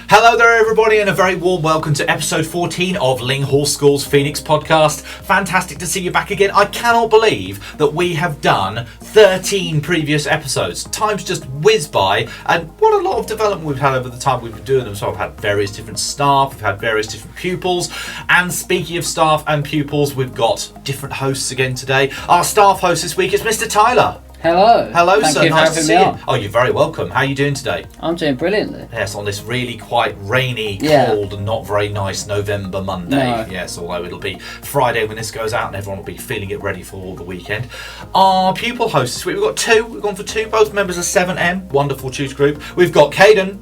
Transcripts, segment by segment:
Hello there everybody and a very warm welcome to episode 14 of Lyng Hall School's Phoenix podcast. Fantastic to see you back again. I cannot believe that we have done 13 previous episodes. Time's just whizzed by, and what a lot of development we've had over the time we've been doing them. So I've had various different staff, we've had various different pupils, and speaking of staff and pupils, we've got different hosts again today. Our staff host this week is Mr. Tyler. Hello. Hello, Thank sir. you for Nice to having see me you. on. Oh, you're very welcome. How are you doing today? I'm doing brilliantly. Yes, on this really quite rainy, cold, and not very nice November Monday. No. Yes, although it'll be Friday when this goes out and everyone will be feeling it ready for the weekend. Our pupil hosts this week, we've got two. We've gone for two, both members of 7M. Wonderful choose group. We've got Caiden.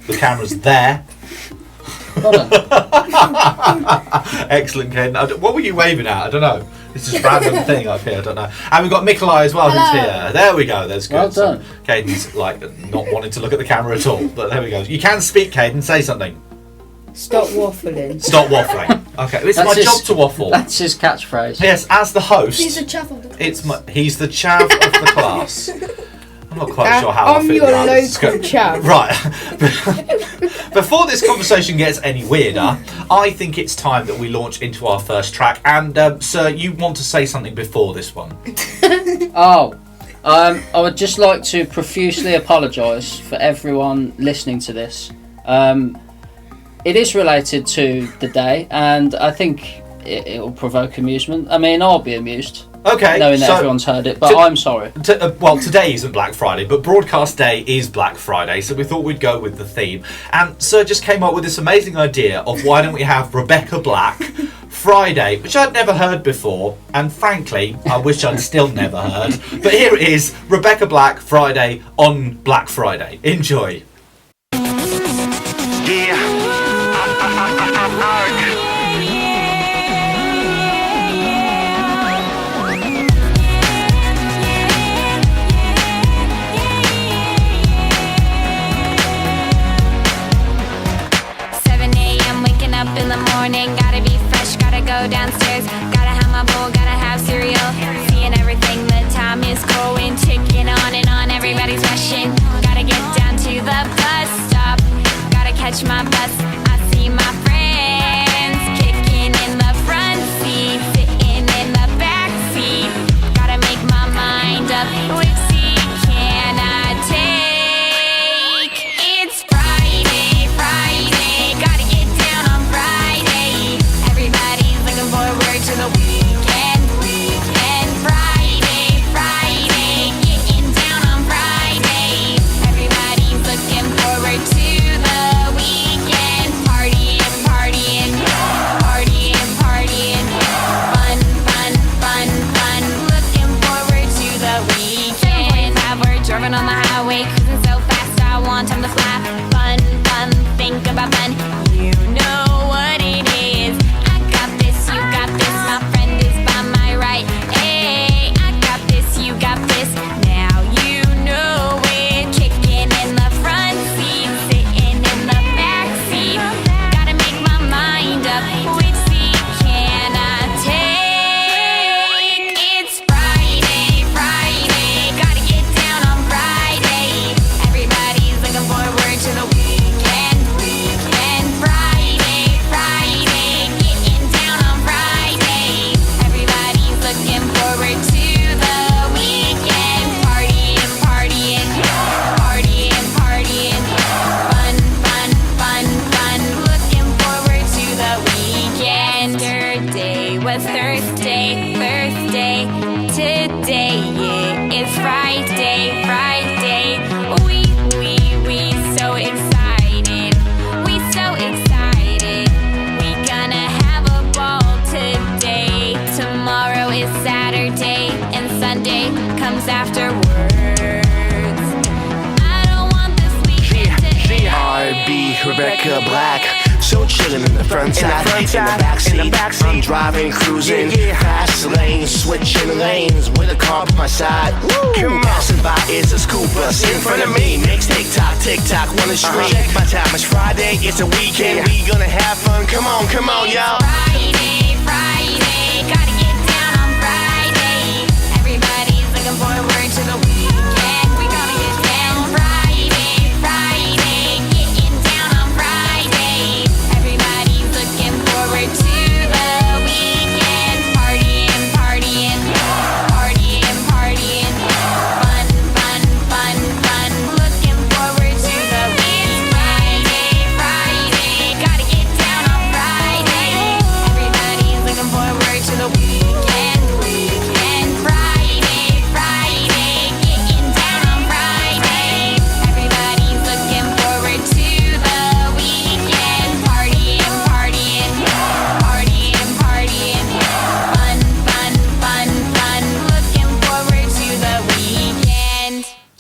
The camera's there. Hold on. Excellent, Caiden. What were you waving at? I don't know. It's just random thing up here, I don't know. And we've got Mikolaj as well, who's here. There we go, that's good. Well done. So Caiden's like not wanting to look at the camera at all, but there we go. You can speak, Caiden, say something. Stop waffling. Stop waffling. Okay, it's my job to waffle. That's his catchphrase. Yes, as the host. He's the chav of the class. He's the chav of the class. I'm not quite sure how I I'm feel your about this. local chav. Right. Before this conversation gets any weirder, I think it's time that we launch into our first track. And, sir, you want to say something before this one? I would just like to profusely apologise for everyone listening to this. It is related to the day, and I think it will provoke amusement. I mean, I'll be amused. Okay, knowing that everyone's heard it, but I'm sorry. Well, today isn't Black Friday, but broadcast day is Black Friday, so we thought we'd go with the theme. And Sir just came up with this amazing idea of why don't we have Rebecca Black Friday, which I'd never heard before, and frankly, I wish I'd still never heard. But here it is, Rebecca Black Friday on Black Friday. Enjoy. Yeah. 7 a.m. waking up in the morning, gotta be fresh, gotta go downstairs, gotta have my bowl, gotta have cereal, seeing everything, the time is going, ticking on and on, everybody's rushing, gotta get down to the bus stop, gotta catch my bus, I see my friends, kicking in the front seat, sitting in the back seat, gotta make my mind up, which seat can I take? It's Friday, Friday, gotta get down on Friday, everybody's looking forward to the weekend, Friday, Friday, getting down on Friday, everybody's looking forward to the weekend, partying, partying, partying, partying, fun, fun, fun, fun, looking forward to the weekend. 7:45, we're driving on the highway, cruising so fast, I want time to fly, fun, fun, think about fun, you know what it is, I got this, you got this, my friend is by my right, hey, I got this, you got this, now you know it, kicking in the front seat, sitting in the back seat, gotta make my mind up, which seat can I take? It's Friday, Friday, gotta get down on Friday, everybody's looking forward to the weekend, Friday, Friday, getting down on Friday, everybody's looking forward to the weekend, partying, partying, partying, partying, fun, fun, fun, fun, looking forward to the weekend. Yesterday was Thursday, today it's Friday, Friday, we so excited, we gonna have a ball today, tomorrow is Saturday, and Sunday comes afterwards, I don't want this weekend to end. R&B, Rebecca Black. So chillin' in the front side, in the backseat, I'm driving, cruising, fast lane, switching lanes with a car by my side. Passing by is a school bus in front of me. Makes tick-tock, wanna stream. Check my time, it's Friday, it's a weekend, we gonna have fun. Come on, y'all. Friday, Friday, gotta get down on Friday, everybody's looking forward to the weekend, we gonna get down Friday, Friday, getting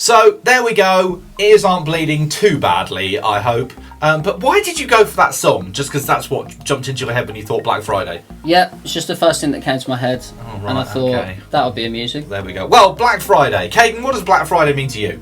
So there we go. Ears aren't bleeding too badly, I hope. But why did you go for that song? Just because that's what jumped into your head when you thought Black Friday? Yeah, it's just the first thing that came to my head. Oh, right, and I thought, okay. that would be amusing. There we go. Well, Black Friday. Caden, what does Black Friday mean to you?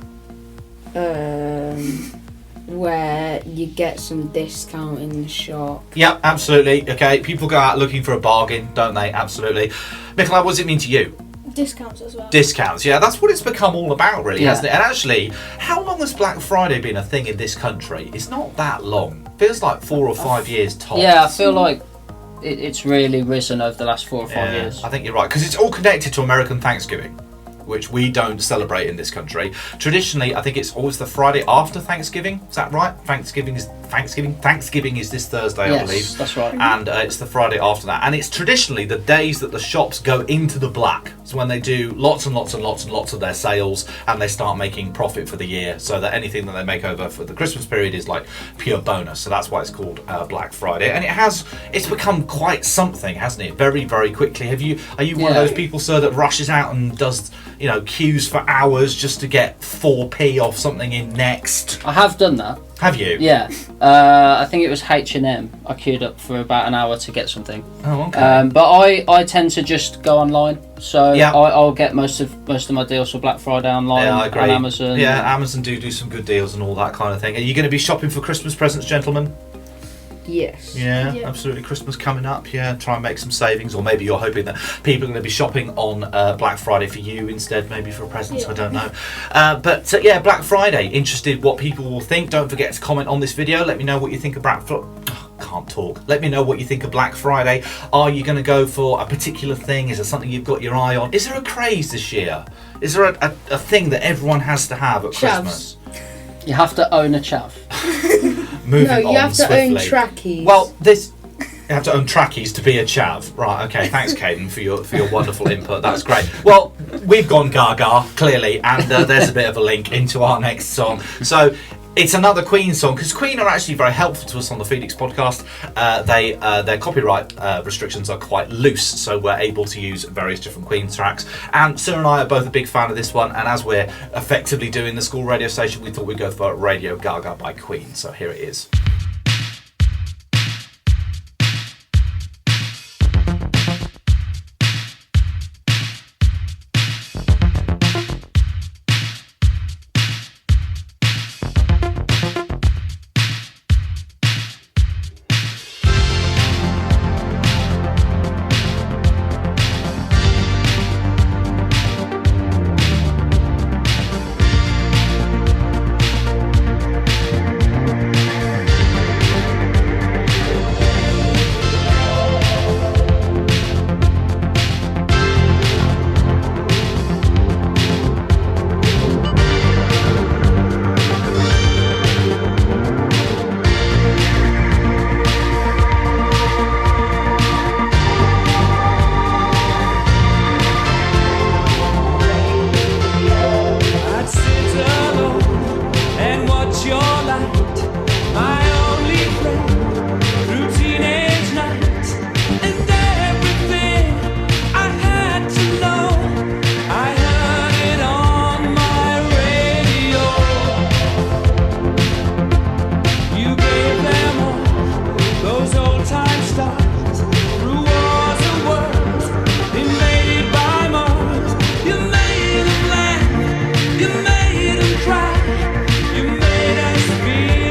Where you get some discount in the shop. Yep, absolutely. Okay, people go out looking for a bargain, don't they? Absolutely. Mikolaj, what does it mean to you? Discounts as well. Discounts, yeah, that's what it's become all about, really, Yeah. hasn't it? And actually, how long has Black Friday been a thing in this country? It's not that long. Feels like 4 or 5 years tops. Yeah, I feel like it's really risen over the last 4 or 5 years. I think you're right, because it's all connected to American Thanksgiving, which we don't celebrate in this country. Traditionally, I think it's always the Friday after Thanksgiving. Is that right? Thanksgiving is this Thursday, I believe. Yes, that's right. And it's the Friday after that. And it's traditionally the days that the shops go into the black. So when they do lots and lots and lots and lots of their sales and they start making profit for the year, so that anything that they make over for the Christmas period is like pure bonus. So that's why it's called Black Friday. And it's become quite something, hasn't it? Very, very quickly. Are you one of Yeah. those people, sir, that rushes out and does, queues for hours just to get 4p off something in Next? I have done that. Have you? Yeah. I think it was H&M. I queued up for about an hour to get something. Oh, okay. But I tend to just go online. So Yeah. I'll get most of my deals for Black Friday online Yeah, I agree. on Amazon. Yeah, Amazon do some good deals and all that kind of thing. Are you going to be shopping for Christmas presents, gentlemen? Yes. Yeah, Yeah. absolutely. Christmas coming up. Yeah, try and make some savings, or maybe you're hoping that people are going to be shopping on Black Friday for you instead, maybe for presents. Yeah. I don't know. But yeah, Black Friday. Interested what people will think. Don't forget to comment on this video. Let me know what you think of Black Friday. Can't talk. Let me know what you think of Black Friday. Are you going to go for a particular thing? Is there something you've got your eye on? Is there a craze this year? Is there a thing that everyone has to have at Chavs. Christmas? You have to own a chav. Moving No, you on have to own swiftly. trackies. Well, you have to own trackies to be a chav. Right, okay, thanks Caden for your wonderful input. That's great. Well, we've gone gaga, clearly, and there's a bit of a link into our next song. So it's another Queen song, because Queen are actually very helpful to us on the Phoenix podcast. Their copyright restrictions are quite loose, so we're able to use various different Queen tracks. And Sir and I are both a big fan of this one, and as we're effectively doing the school radio station, we thought we'd go for Radio Gaga by Queen. So here it is. You made us feel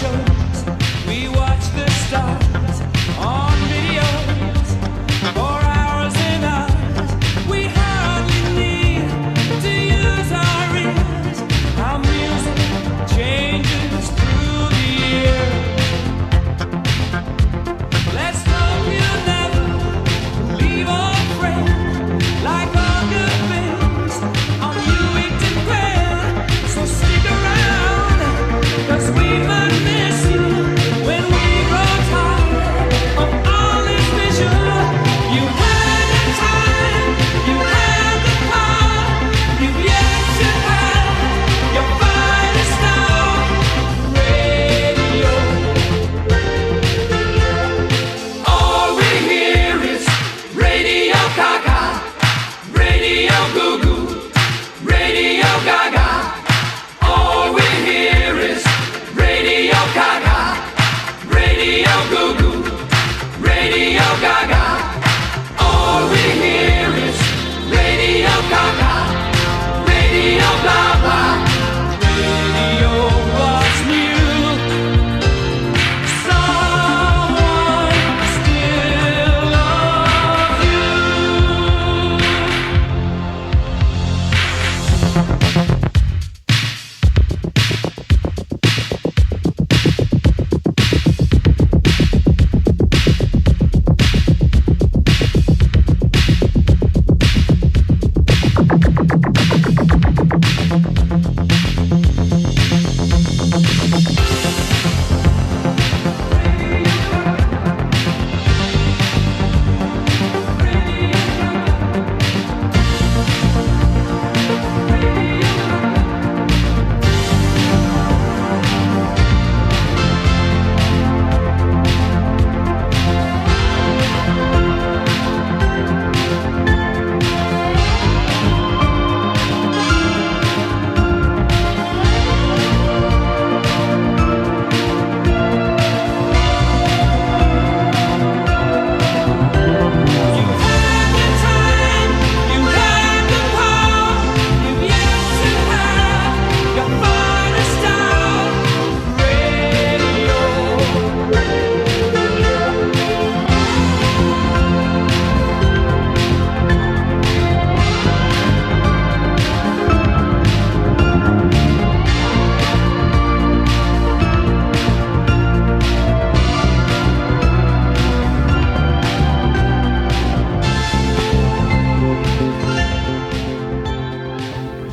shows. We watch the stars on videos for hours and hours. We hardly need to use our ears. Our music changes through the year. Let's hope you never leave a friend like all good things on you eat and grand. So stick around, 'cause we might miss you when we grow tired of all this vision. You had the time, you had the power, you've yet to have your finest hour. Radio. All we hear is Radio Gaga, Radio Goo Goo, Radio Gaga. All we hear is Radio Gaga, Radio Goo Goo, Radio Gaga. All we hear is Radio Gaga, Radio blah blah. Radio was new. Someone still loves you.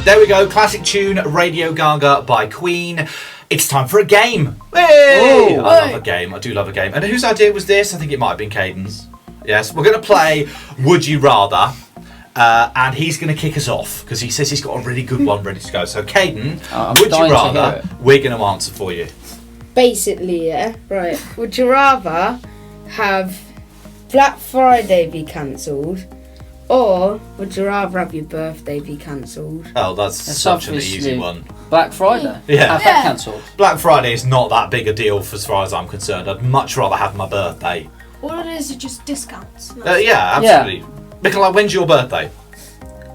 There we go, classic tune, Radio Gaga by Queen. It's time for a game. Hey! Ooh. I love a game. I do love a game. And whose idea was this? I think it might have been Caiden's. Yes, we're going to play Would You Rather. And he's going to kick us off because he says he's got a really good one ready to go. So, Caiden, I'm would you dying to rather? hear it. We're going to answer for you. Basically, yeah. Right. Would you rather have Black Friday be cancelled, or would you rather have your birthday be cancelled? Oh, that's such an obviously easy one. Black Friday. Yeah. Have that cancelled. Black Friday is not that big a deal as far as I'm concerned. I'd much rather have my birthday. All it is just discounts. Yeah, absolutely. Mikolaj, when's your birthday?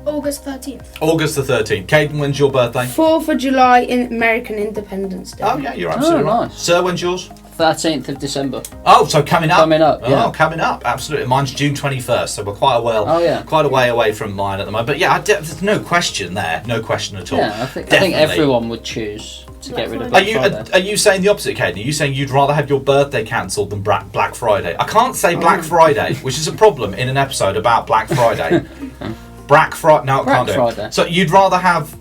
August 13th. August the 13th. Caiden, when's your birthday? 4th of July in American Independence Day. Oh, yeah, you're absolutely right. nice. Sir, when's yours? 13th of December. Oh, so coming up. Coming up, yeah. Oh, coming up, absolutely. Mine's June 21st, so we're quite a way away from mine at the moment. But yeah, there's no question there, no question at all. Yeah, I think everyone would choose to get rid of Black Friday. Are you saying the opposite, Caden? Are you saying you'd rather have your birthday cancelled than Black Friday? I can't say Black Friday, which is a problem in an episode about Black Friday. Black Friday. No, I can't do Friday. it. So you'd rather have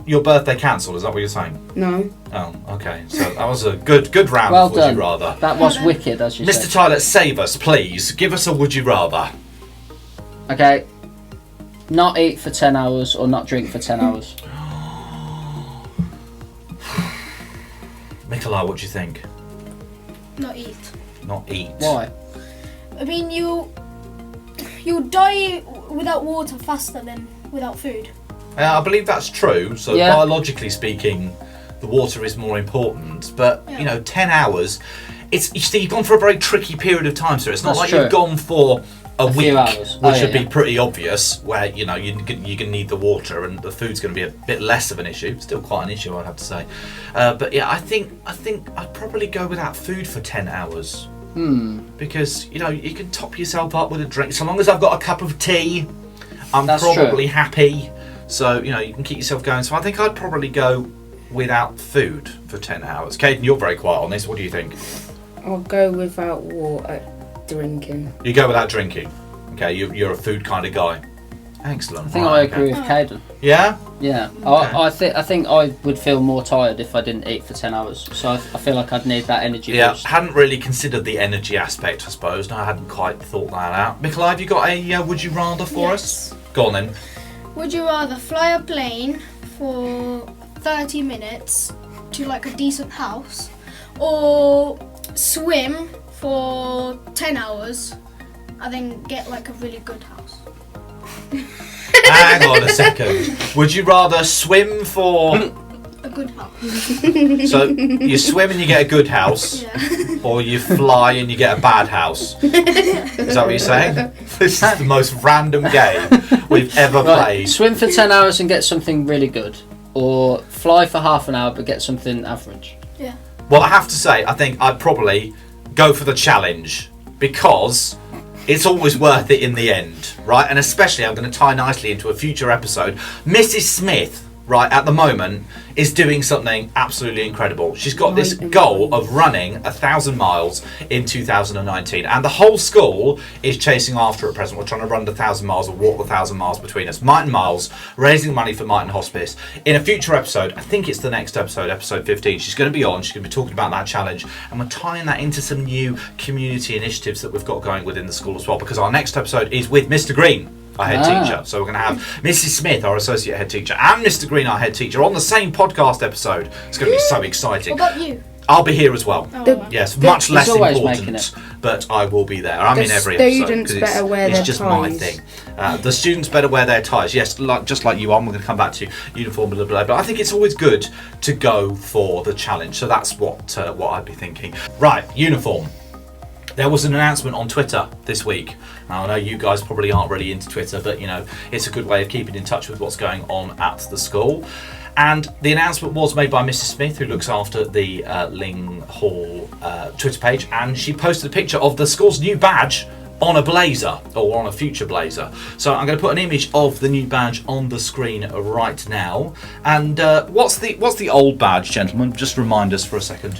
your birthday cancelled? Is that what you're saying? No. Oh, okay. So that was a good round. Well of Would done. You Rather? That was wicked, as you Mr. said. Tyler, save us, please. Give us a Would You Rather. Okay. Not eat for 10 hours or not drink for 10 hours. Mikolaj, what do you think? Not eat. Not eat. Why? I mean, you'll die without water faster than without food. I believe that's true. So Yeah. biologically speaking, the water is more important. But Yeah. you know, 10 hours. You see, you've gone for a very tricky period of time, sir. It's not That's like true. you've gone for a few week, hours. which Oh, would be yeah. pretty obvious, where you're going to need the water and the food's going to be a bit less of an issue. Still quite an issue, I'd have to say. But yeah, I think I'd probably go without food for 10 hours. Because you can top yourself up with a drink. So long as I've got a cup of tea, I'm That's probably happy. So you can keep yourself going. So I think I'd probably go without food for 10 hours. Caden, you're very quiet on this. What do you think? I'll go without water drinking. You go without drinking. Okay, you're a food kind of guy. Excellent. I think Right, I okay. agree with Caden. Yeah. Yeah, Okay. I think I would feel more tired if I didn't eat for 10 hours. So I feel like I'd need that energy Yeah, boost. hadn't really considered the energy aspect, I suppose. No, I hadn't quite thought that out. Mikolaj, have you got a would you rather for us? Go on then. Would you rather fly a plane for 30 minutes to like a decent house, or swim for 10 hours and then get like a really good house? Hang on a second. Would you rather swim for... A good house. So you swim and you get a good house, Yeah. or you fly and you get a bad house? Is that what you're saying? This is the most random game we've ever Right, played. swim for 10 hours and get something really good, or fly for half an hour but get something average. Yeah. Well, I have to say, I think I'd probably go for the challenge, because it's always worth it in the end, right? And especially, I'm going to tie nicely into a future episode. Mrs. Smith, right, at the moment, is doing something absolutely incredible. She's got this goal of running 1,000 miles in 2019, and the whole school is chasing after her at present. We're trying to run the 1,000 miles or walk the 1,000 miles between us. Might and Miles, raising money for Might and Hospice. In a future episode, I think it's the next episode, episode 15, she's going to be on, she's going to be talking about that challenge, and we're tying that into some new community initiatives that we've got going within the school as well, because our next episode is with Mr. Green, our head teacher. So we're going to have Mrs. Smith, our associate head teacher, and Mr. Green, our head teacher, on the same podcast episode. It's going to be so exciting. What about you? I'll be here as well. Oh, Yes, much less always making important, but I will be there. I'm in every episode. Students 'cause better wear it's their just my ties. thing. The students better wear their ties. Yes, just like you are. We're going to come back to uniform, blah, blah, blah. But I think it's always good to go for the challenge. So that's what I'd be thinking. Right, uniform. There was an announcement on Twitter this week. Now, I know you guys probably aren't really into Twitter, but it's a good way of keeping in touch with what's going on at the school. And the announcement was made by Mrs. Smith, who looks after the Lyng Hall Twitter page, and she posted a picture of the school's new badge on a blazer, or on a future blazer. So I'm going to put an image of the new badge on the screen right now. And what's the old badge, gentlemen? Just remind us for a second.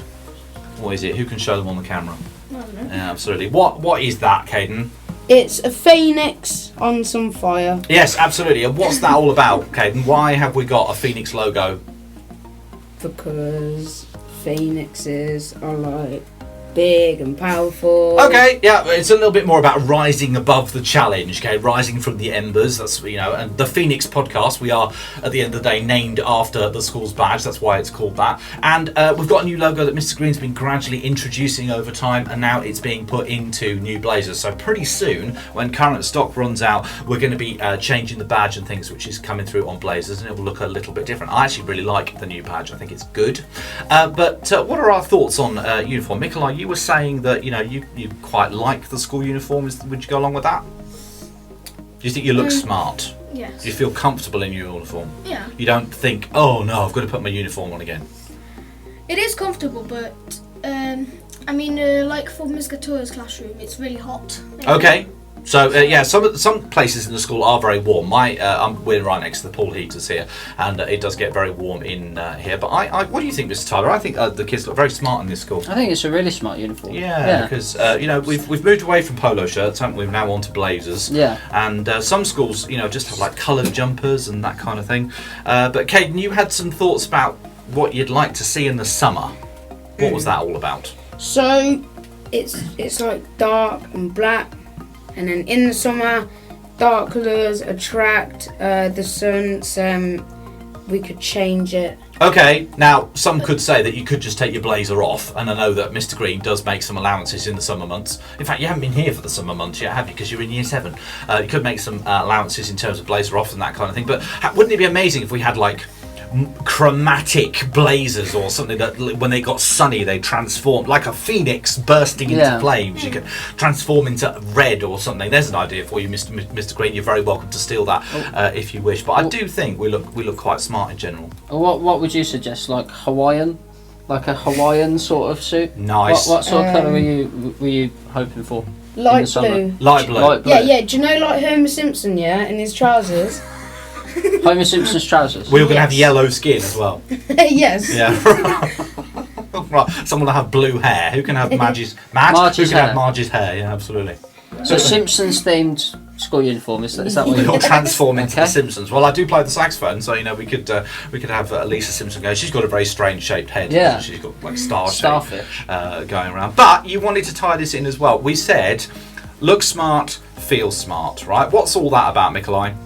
What is it? Who can show them on the camera? Yeah, absolutely. What is that, Caden? It's a phoenix on some fire. Yes, absolutely. And what's that all about, Caden? Why have we got a phoenix logo? Because phoenixes are like big and powerful. Okay, yeah, it's a little bit more about rising above the challenge, okay, rising from the embers. That's, and the Phoenix podcast, we are, at the end of the day, named after the school's badge. That's why it's called that. And we've got a new logo that Mr. Green's been gradually introducing over time, and now it's being put into new blazers. So pretty soon, when current stock runs out, we're going to be changing the badge and things, which is coming through on blazers, and it will look a little bit different. I actually really like the new badge. I think it's good. But what are our thoughts on uniform? Mikolaj, you were saying that you quite like the school uniform. Would you go along with that? Do you think you look smart? Yes. Do you feel comfortable in your uniform? Yeah. You don't think, oh no, I've got to put my uniform on again? It is comfortable, but like for Ms. Gatoya's classroom, it's really hot. Okay. So some places in the school are very warm. We're right next to the pool heaters here, and it does get very warm in here. But what do you think, Mr. Tyler? I think the kids look very smart in this school. I think it's a really smart uniform. Yeah, because we've moved away from polo shirts, haven't we? We're now on to blazers. Yeah. And some schools, just have like coloured jumpers and that kind of thing. But Caden, you had some thoughts about what you'd like to see in the summer. What was that all about? So it's like dark and black, and then in the summer, dark colours attract the sun. So we could change it. Okay, now some could say that you could just take your blazer off, and I know that Mr. Green does make some allowances in the summer months. In fact, you haven't been here for the summer months yet, have you? Because you're in year 7. You could make some allowances in terms of blazer off and that kind of thing. But wouldn't it be amazing if we had like chromatic blazers or something that when they got sunny they transformed like a phoenix bursting into flames. You can transform into red or something. There's an idea for you, Mr. Green. You're very welcome to steal that if you wish. But I do think we look quite smart in general. What would you suggest? Like Hawaiian, like a Hawaiian sort of suit? Nice. What sort of colour were you hoping for? Light blue. Light blue. Light blue. Yeah. Do you know like Homer Simpson? Yeah, in his trousers. Homer Simpson's trousers. We were going to have yellow skin as well. Yes. Yeah. Right. Someone will have blue hair. Who can have Margie's Who Margie's can hair. have Margie's hair? Yeah, absolutely. So Simpsons themed school uniform, is that what You'll you're transform into Okay. the Simpsons. Well, I do play the saxophone, so we could have Lisa Simpson go. She's got a very strange shaped head. Yeah. She's got like starfish going around. But you wanted to tie this in as well. We said, look smart, feel smart, right? What's all that about, Mikolaj?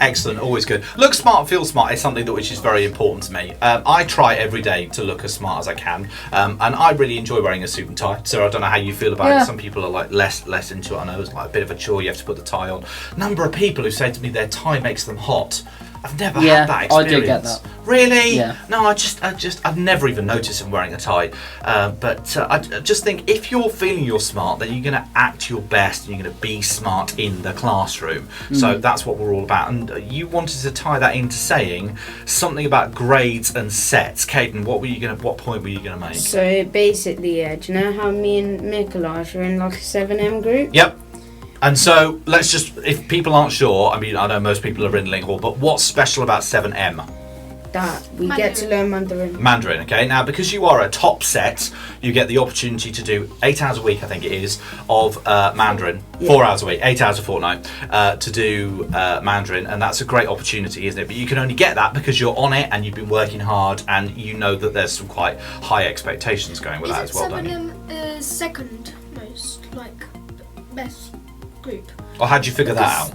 Excellent, always good. Look smart, feel smart is something which is very important to me. I try every day to look as smart as I can, and I really enjoy wearing a suit and tie. So I don't know how you feel about it. Some people are like less into it. I know it's like a bit of a chore. You have to put the tie on. Number of people who say to me their tie makes them hot. I've never had that experience. I do get that. Really? Yeah. No, I've never even noticed him wearing a tie. But I just think if you're feeling you're smart, then you're going to act your best and you're going to be smart in the classroom. So that's what we're all about. And you wanted to tie that into saying something about grades and sets. Caden, what point were you going to make? So basically, do you know how me and Mikolaj are in like a 7M group? Yep. And so let's just, if people aren't sure, I mean, I know most people are in Lyng Hall, but what's special about 7M? That we get to learn Mandarin. Mandarin, okay? Now, because you are a top set, you get the opportunity to do 8 hours a week, I think it is, of Mandarin. 4 hours a week, 8 hours a fortnight, to do Mandarin, and that's a great opportunity, isn't it? But you can only get that because you're on it and you've been working hard, and you know that there's some quite high expectations going with that as well, don't you? 7M second most, like, best group? Or how'd you figure that out?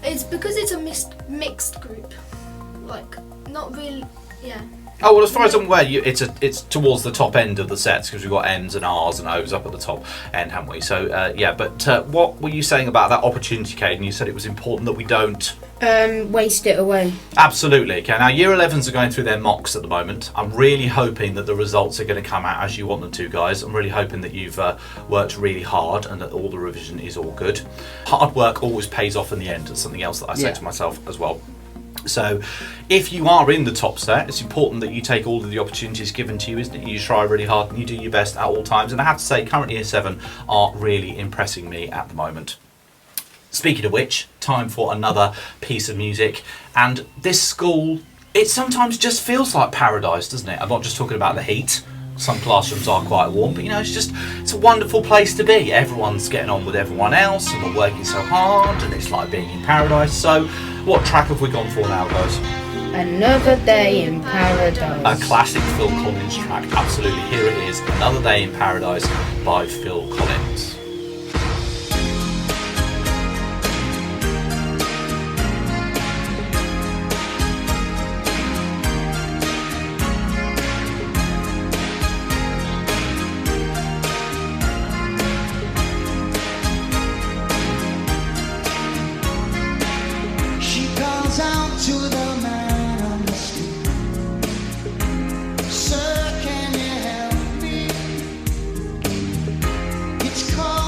It's because it's a mixed group. Like, not really, yeah. Oh, well, as far as I'm aware, it's towards the top end of the sets because we've got M's and R's and O's up at the top end, haven't we? So, but what were you saying about that opportunity, Caden? You said it was important that we don't... waste it away. Absolutely. Okay, now Year 11s are going through their mocks at the moment. I'm really hoping that the results are going to come out as you want them to, guys. I'm really hoping that you've worked really hard and that all the revision is all good. Hard work always pays off in the end. It's something else that I say to myself as well. So if you are in the top set, it's important that you take all of the opportunities given to you, isn't it? You try really hard and you do your best at all times. And I have to say, current Year 7 are really impressing me at the moment. Speaking of which, time for another piece of music. And this school, it sometimes just feels like paradise, doesn't it? I'm not just talking about the heat. Some classrooms are quite warm, but it's a wonderful place to be. Everyone's getting on with everyone else and we're working so hard and it's like being in paradise. So what track have we gone for now, guys? Another Day in Paradise. A classic Phil Collins track, absolutely. Here it is, Another Day in Paradise by Phil Collins. She calls out to the man on the street. Sir, can you help me? It's cold.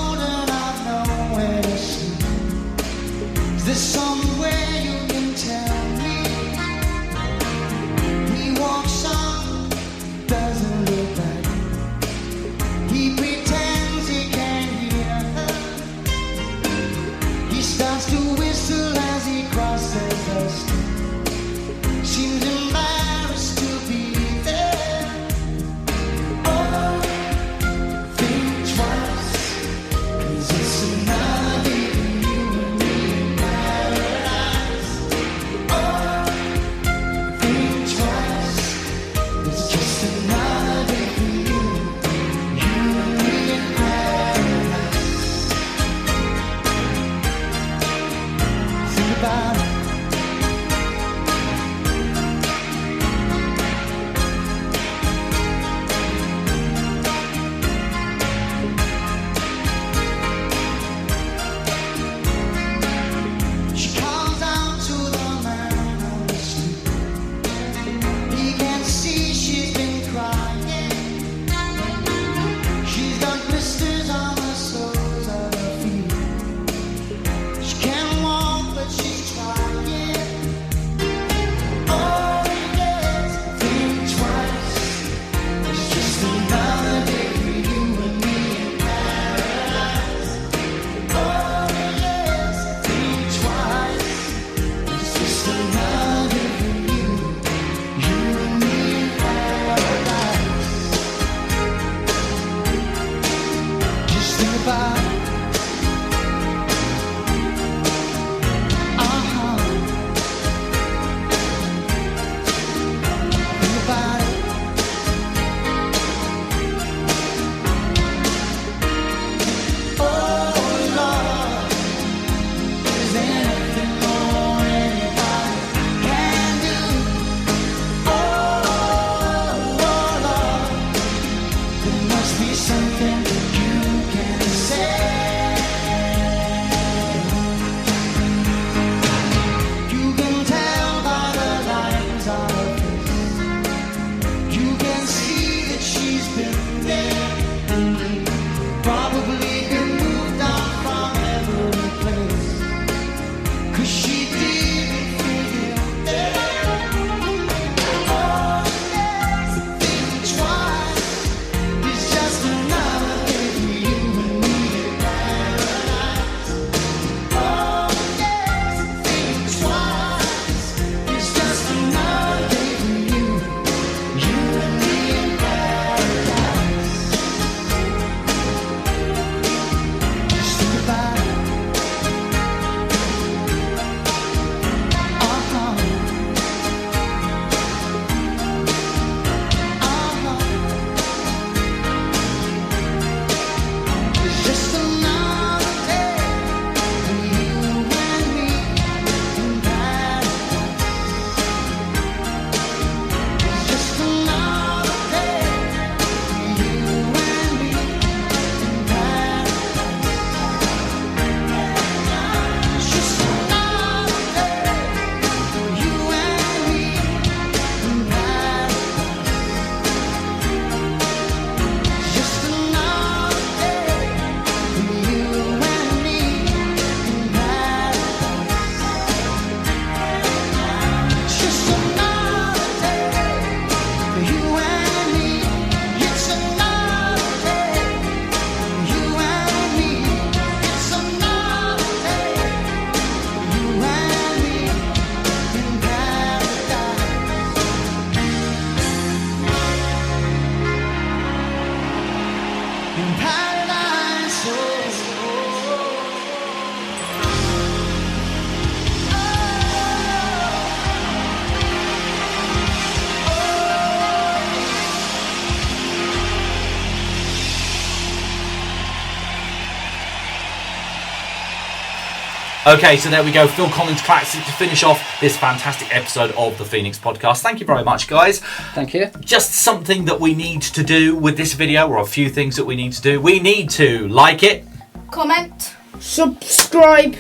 Okay, so there we go. Phil Collins classic to finish off this fantastic episode of the Phoenix Podcast. Thank you very much, guys. Thank you. Just something that we need to do with this video, or a few things that we need to do. We need to like it Comment. Subscribe.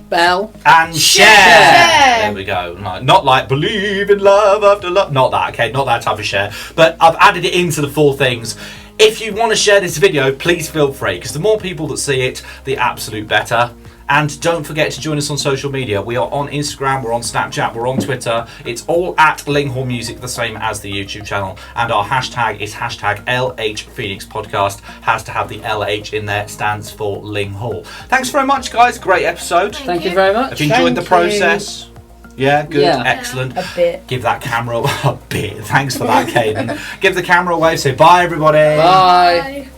Bell. and share. Share. There we go. Not like believe in love after love. Not that, okay? Not that type of share. But I've added it into the 4 things. If you want to share this video, please feel free, because the more people that see it, the absolute better. And don't forget to join us on social media. We are on Instagram, we're on Snapchat, we're on Twitter. It's all at lynghallmusic, the same as the YouTube channel. And our hashtag is hashtag lhphoenixpodcast. Has to have the LH in there, stands for Lyng Hall. Thanks very much, guys. Great episode. Thank you very much. Have you enjoyed Thank the you. process? Yeah, good, Yeah. excellent. A bit. Give that camera a bit. Thanks for that, Caden. Give the camera away. Say bye, everybody. Bye. Bye.